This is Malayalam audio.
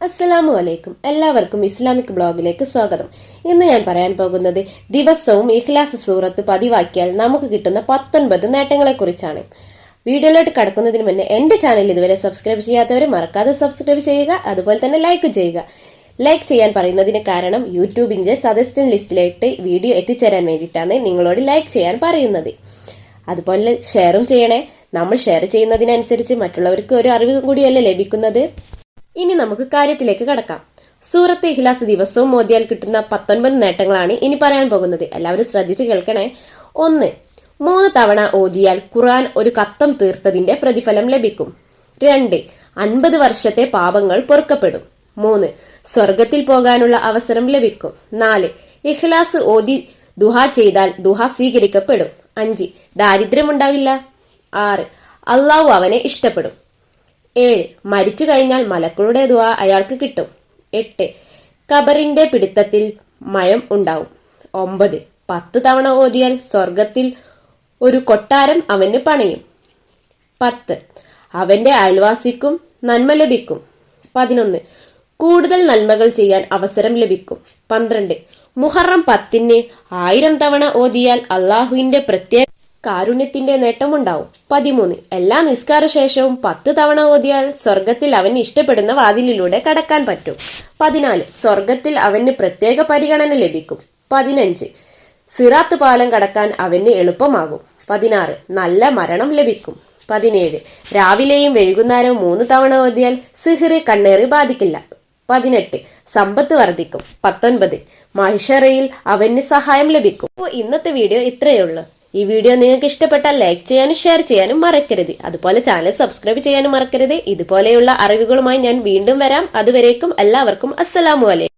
അസ്സലാമു അലൈക്കും. എല്ലാവർക്കും ഇസ്ലാമിക് ബ്ലോഗിലേക്ക് സ്വാഗതം. ഇന്ന് ഞാൻ പറയാൻ പോകുന്നത് ദിവസവും ഇഖ്ലാസ് സൂറത്ത് പതിവാക്കിയാൽ നമുക്ക് കിട്ടുന്ന 19 നേട്ടങ്ങളെ കുറിച്ചാണ്. വീഡിയോയിലോട്ട് കടക്കുന്നതിന് മുന്നേ എന്റെ ചാനൽ ഇതുവരെ സബ്സ്ക്രൈബ് ചെയ്യാത്തവരെ മറക്കാതെ സബ്സ്ക്രൈബ് ചെയ്യുക, അതുപോലെ തന്നെ ലൈക്ക് ചെയ്യുക. ലൈക്ക് ചെയ്യാൻ പറയുന്നതിന് കാരണം യൂട്യൂബിന്റെ സജസ്റ്റൻ ലിസ്റ്റിലേക്ക് വീഡിയോ എത്തിച്ചേരാൻ വേണ്ടിയിട്ടാണ് നിങ്ങളോട് ലൈക്ക് ചെയ്യാൻ പറയുന്നത്. അതുപോലെ ഷെയറും ചെയ്യണേ. നമ്മൾ ഷെയർ ചെയ്യുന്നതിനനുസരിച്ച് മറ്റുള്ളവർക്ക് ഒരു അറിവ് കൂടിയല്ലേ ലഭിക്കുന്നത്. ഇനി നമുക്ക് കാര്യത്തിലേക്ക് കടക്കാം. സൂറത്ത് ഇഖ്ലാസ് ദിവസവും ഓതിയാൽ കിട്ടുന്ന 19 നേട്ടങ്ങളാണ് ഇനി പറയാൻ പോകുന്നത്. എല്ലാവരും ശ്രദ്ധിച്ച് കേൾക്കണേ. 1. 3 തവണ ഓതിയാൽ ഖുർആൻ ഒരു ഖത്തം തീർത്തതിന്റെ പ്രതിഫലം ലഭിക്കും. 2. 50 വർഷത്തെ പാപങ്ങൾ പൊറുക്കപ്പെടും. 3. സ്വർഗത്തിൽ പോകാനുള്ള അവസരം ലഭിക്കും. 4. ഇഖ്ലാസ് ഓതി ദുഹാ ചെയ്താൽ ദുഹാ സ്വീകരിക്കപ്പെടും. 5. ദാരിദ്ര്യമുണ്ടാവില്ല. 6. അള്ളാഹു അവനെ ഇഷ്ടപ്പെടും. 7. മരിച്ചു കഴിഞ്ഞാൽ മലക്കളുടെ ദുആ അയാൾക്ക് കിട്ടും. 8. ഖബറിന്റെ പിടുത്തത്തിൽ മയം ഉണ്ടാവും. 9. 10 തവണ ഓതിയാൽ സ്വർഗത്തിൽ ഒരു കൊട്ടാരം അവന് പണിയും. 10. അവന്റെ അയൽവാസിക്കും നന്മ ലഭിക്കും. 11. കൂടുതൽ നന്മകൾ ചെയ്യാൻ അവസരം ലഭിക്കും. 12. മുഹറം 10 1000 തവണ ഓതിയാൽ അള്ളാഹുവിന്റെ പ്രത്യേക കാരുണ്യത്തിന്റെ നേട്ടമുണ്ടാവും. 13. എല്ലാ നിസ്കാര ശേഷവും 10 തവണ ഓതിയാൽ സ്വർഗത്തിൽ അവന് ഇഷ്ടപ്പെടുന്ന വാതിലിലൂടെ കടക്കാൻ പറ്റും. 14. സ്വർഗത്തിൽ അവന് പ്രത്യേക പരിഗണന ലഭിക്കും. 15. സിറാത്ത് പാലം കടക്കാൻ അവന് എളുപ്പമാകും. 16. നല്ല മരണം ലഭിക്കും. 17. രാവിലെയും വൈകുന്നേരവും 3 തവണ ഓതിയാൽ സിഹ്ർ കണ്ണേറ് ബാധിക്കില്ല. 18. സമ്പത്ത് വർദ്ധിക്കും. 19. മഹിഷറയിൽ അവന് സഹായം ലഭിക്കും. അപ്പോൾ ഇന്നത്തെ വീഡിയോ ഇത്രയേ ഉള്ളൂ. ഈ വീഡിയോ നിങ്ങൾക്ക് ഇഷ്ടപ്പെട്ടാൽ ലൈക്ക് ചെയ്യാനും ഷെയർ ചെയ്യാനും മറക്കരുത്. അതുപോലെ ചാനൽ സബ്സ്ക്രൈബ് ചെയ്യാനും മറക്കരുത്. ഇതുപോലെയുള്ള അറിവുകളുമായി ഞാൻ വീണ്ടും വരാം. അതുവരേക്കും എല്ലാവർക്കും അസ്സലാമു അലൈക്കും.